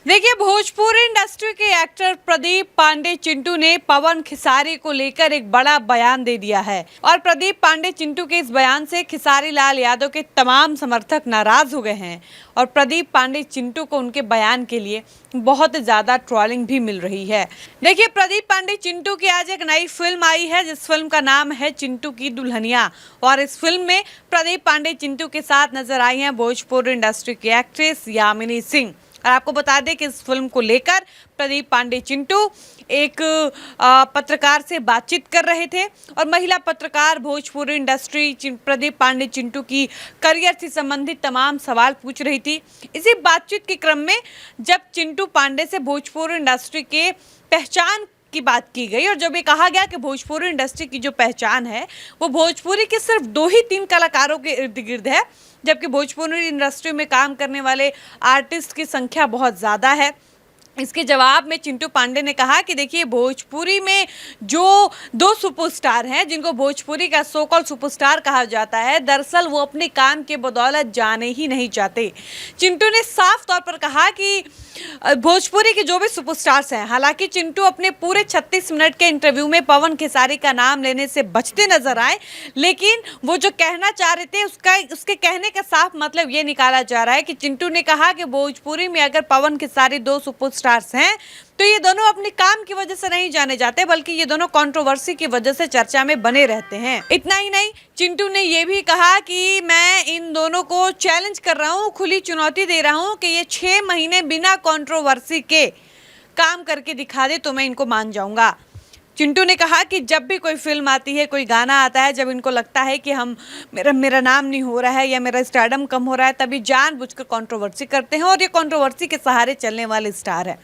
देखिए, भोजपुरी इंडस्ट्री के एक्टर प्रदीप पांडे चिंटू ने पवन खेसारी को लेकर एक बड़ा बयान दे दिया है और प्रदीप पांडे चिंटू के इस बयान से खेसारी लाल यादव के तमाम समर्थक नाराज हो गए हैं और प्रदीप पांडे चिंटू को उनके बयान के लिए बहुत ज्यादा ट्रोलिंग भी मिल रही है। देखिए, प्रदीप पांडे चिंटू की आज एक नई फिल्म आई है जिस फिल्म का नाम है चिंटू की दुल्हनिया और इस फिल्म में प्रदीप पांडे चिंटू के साथ नजर आई हैं भोजपुरी इंडस्ट्री की एक्ट्रेस यामिनी सिंह। और आपको बता दें कि इस फिल्म को लेकर प्रदीप पांडे चिंटू एक पत्रकार से बातचीत कर रहे थे और महिला पत्रकार भोजपुरी इंडस्ट्री प्रदीप पांडे चिंटू की करियर से संबंधित तमाम सवाल पूछ रही थी। इसी बातचीत के क्रम में जब चिंटू पांडे से भोजपुरी इंडस्ट्री के पहचान की बात की गई और जब ये कहा गया कि भोजपुरी इंडस्ट्री की जो पहचान है वो भोजपुरी के सिर्फ 2 ही 3 कलाकारों के इर्द गिर्द है, जबकि भोजपुरी इंडस्ट्री में काम करने वाले आर्टिस्ट की संख्या बहुत ज़्यादा है। इसके जवाब में चिंटू पांडे ने कहा कि देखिए, भोजपुरी में जो 2 सुपरस्टार हैं जिनको भोजपुरी का सो कॉल्ड सुपरस्टार कहा जाता है, दरअसल वो अपने काम के बदौलत जाने ही नहीं चाहते। चिंटू ने साफ तौर पर कहा कि भोजपुरी के जो भी सुपरस्टार्स हैं, हालांकि चिंटू अपने पूरे 36 मिनट के इंटरव्यू में पवन खेसारी का नाम लेने से बचते नजर आए, लेकिन वो जो कहना चाह रहे थे उसके कहने का साफ मतलब ये निकाला जा रहा है कि चिंटू ने कहा कि भोजपुरी में अगर पवन खेसारी 2 सुपरस्टार्स हैं तो ये दोनों अपने काम की वजह से नहीं जाने जाते, बल्कि ये दोनों कंट्रोवर्सी की वजह से चर्चा में बने रहते हैं। इतना ही नहीं, चिंटू ने ये भी कहा कि मैं इन दोनों को चैलेंज कर रहा हूँ, खुली चुनौती दे रहा हूँ कि ये 6 महीने बिना कंट्रोवर्सी के काम करके दिखा दे तो मैं इनको मान जाऊंगा। चिंटू ने कहा कि जब भी कोई फिल्म आती है, कोई गाना आता है, जब इनको लगता है कि मेरा नाम नहीं हो रहा है या मेरा स्टारडम कम हो रहा है, तभी जानबूझकर कंट्रोवर्सी करते हैं और ये कंट्रोवर्सी के सहारे चलने वाले स्टार है।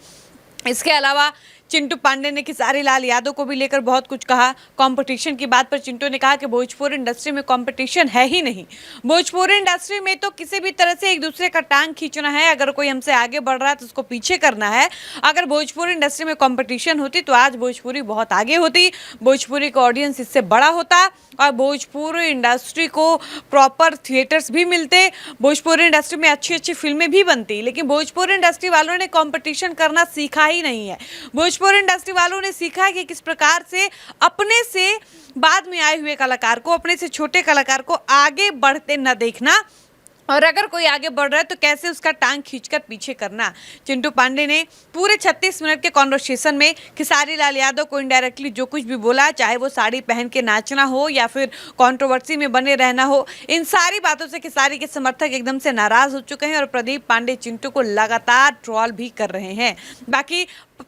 इसके अलावा चिंटू पांडे ने खेसारी लाल यादव को भी लेकर बहुत कुछ कहा। कंपटीशन की बात पर चिंटू ने कहा कि भोजपुरी इंडस्ट्री में कंपटीशन है ही नहीं। भोजपुरी इंडस्ट्री में तो किसी भी तरह से एक दूसरे का टांग खींचना है, अगर कोई हमसे आगे बढ़ रहा है तो उसको पीछे करना है। अगर भोजपुरी इंडस्ट्री में कंपटीशन होती तो आज भोजपुरी बहुत आगे होती, भोजपुरी का ऑडियंस इससे बड़ा होता और भोजपुरी इंडस्ट्री को प्रॉपर थिएटर्स भी मिलते, भोजपुरी इंडस्ट्री में अच्छी अच्छी फिल्में भी बनती। लेकिन भोजपुरी इंडस्ट्री वालों ने कंपटीशन करना सीखा ही नहीं है। भोजपुरी इंडस्ट्री वालों ने सीखा कि किस प्रकार से अपने से बाद में आए हुए कलाकार को, अपने से छोटे कलाकार को आगे बढ़ते न देखना और अगर कोई आगे बढ़ रहा है तो कैसे उसका टांग खींचकर पीछे करना। चिंटू पांडे ने पूरे 36 मिनट के कॉन्वर्सेशन में खेसारी लाल यादव को इनडायरेक्टली जो कुछ भी बोला, चाहे वो साड़ी पहन के नाचना हो या फिर कंट्रोवर्सी में बने रहना हो, इन सारी बातों से खेसारी के समर्थक एकदम से नाराज हो चुके हैं और प्रदीप पांडे चिंटू को लगातार ट्रोल भी कर रहे हैं। बाकी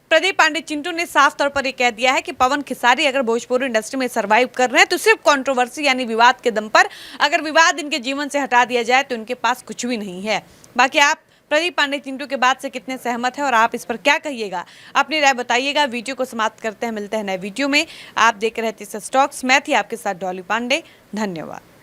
प्रदीप पांडे चिंटू ने साफ तौर पर यह कह दिया है कि पवन खेसारी अगर भोजपुरी इंडस्ट्री में सरवाइव कर रहे हैं तो सिर्फ कंट्रोवर्सी यानी विवाद के दम पर, अगर विवाद इनके जीवन से हटा दिया जाए तो इनके पास कुछ भी नहीं है। बाकी आप प्रदीप पांडे चिंटू के बात से कितने सहमत हैं और आप इस पर क्या कहिएगा, अपनी राय बताइएगा। वीडियो को समाप्त करते हैं, मिलते हैं नए वीडियो में। आप देख रहे थे स्टॉक्स, मैं थी आपके साथ डॉली पांडे। धन्यवाद।